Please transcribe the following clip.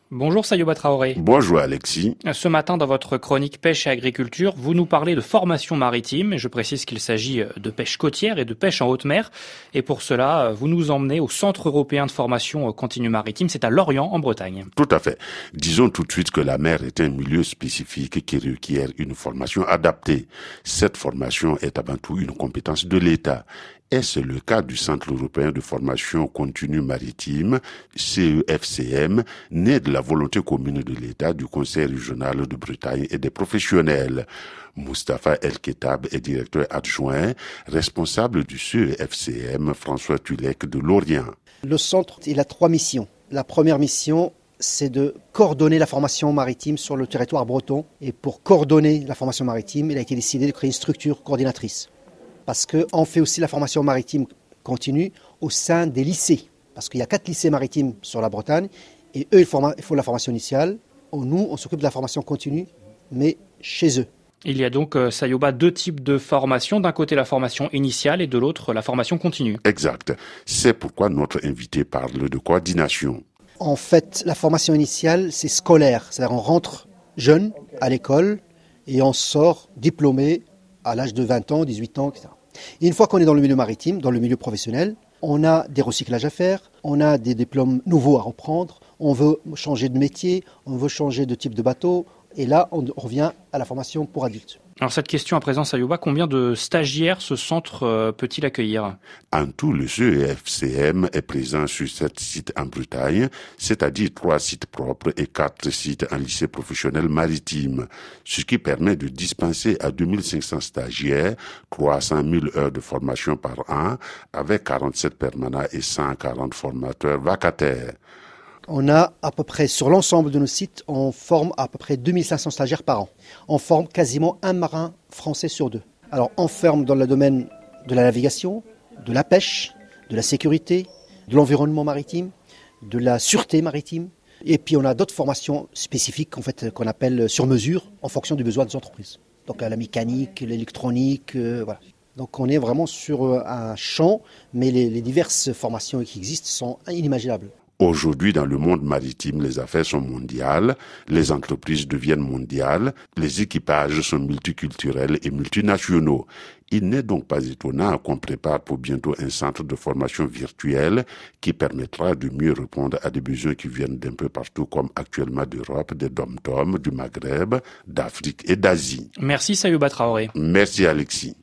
Bonjour Sayoba Traoré. Bonjour Alexis. Ce matin, dans votre chronique Pêche et Agriculture, vous nous parlez de formation maritime. Et je précise qu'il s'agit de pêche côtière et de pêche en haute mer. Et pour cela, vous nous emmenez au Centre européen de formation continue maritime. C'est à Lorient, en Bretagne. Tout à fait. Disons tout de suite que la mer est un milieu spécifique qui requiert une formation adaptée. Cette formation est avant tout une compétence de l'État. Et c'est le cas du Centre européen de formation continue maritime, CEFCM, né de la volonté commune de l'État, du Conseil régional de Bretagne et des professionnels. Mustapha El-Ketab est directeur adjoint, responsable du CEFCM, François Tulek de Lorient. Le centre, il a 3 missions. La première mission, c'est de coordonner la formation maritime sur le territoire breton. Et pour coordonner la formation maritime, il a été décidé de créer une structure coordinatrice. Parce qu'on fait aussi la formation maritime continue au sein des lycées. Parce qu'il y a 4 lycées maritimes sur la Bretagne, et eux, ils font la formation initiale. Nous, on s'occupe de la formation continue, mais chez eux. Il y a donc, Sayoba, 2 types de formation. D'un côté, la formation initiale et de l'autre, la formation continue. Exact. C'est pourquoi notre invité parle de coordination. En fait, la formation initiale, c'est scolaire. C'est-à-dire on rentre jeune à l'école et on sort diplômé à l'âge de 20 ans, 18 ans, etc. Et une fois qu'on est dans le milieu maritime, dans le milieu professionnel, on a des recyclages à faire, on a des diplômes nouveaux à reprendre, on veut changer de métier, on veut changer de type de bateau, et là on revient à la formation pour adultes. Alors cette question à présent, Sayoba, combien de stagiaires ce centre peut-il accueillir ? En tout, le CEFCM est présent sur 7 sites en Bretagne, c'est-à-dire 3 sites propres et 4 sites en lycée professionnel maritime, ce qui permet de dispenser à 2500 stagiaires 300 000 heures de formation par an, avec 47 permanents et 140 formateurs vacataires. On a à peu près, sur l'ensemble de nos sites, on forme à peu près 2500 stagiaires par an. On forme quasiment un marin français sur 2. Alors on forme dans le domaine de la navigation, de la pêche, de la sécurité, de l'environnement maritime, de la sûreté maritime. Et puis on a d'autres formations spécifiques en fait, qu'on appelle sur mesure en fonction du besoin des entreprises. Donc la mécanique, l'électronique, voilà. Donc on est vraiment sur un champ, mais les diverses formations qui existent sont inimaginables. Aujourd'hui, dans le monde maritime, les affaires sont mondiales, les entreprises deviennent mondiales, les équipages sont multiculturels et multinationaux. Il n'est donc pas étonnant qu'on prépare pour bientôt un centre de formation virtuel qui permettra de mieux répondre à des besoins qui viennent d'un peu partout, comme actuellement d'Europe, des dom-toms, du Maghreb, d'Afrique et d'Asie. Merci Sayoba Traoré. Merci Alexis.